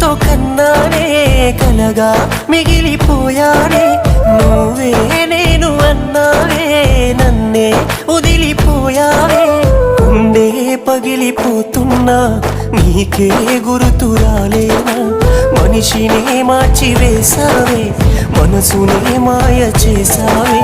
ఎంతో కన్నానే కలగా మిగిలిపోయానే నువ్వే నేను అన్నావే నన్నే వదిలిపోయావే ఉండే పగిలిపోతున్నా నీకే గుర్తు రాలేనా మనిషినే మార్చి వేసావే మనసునే మాయ చేసావే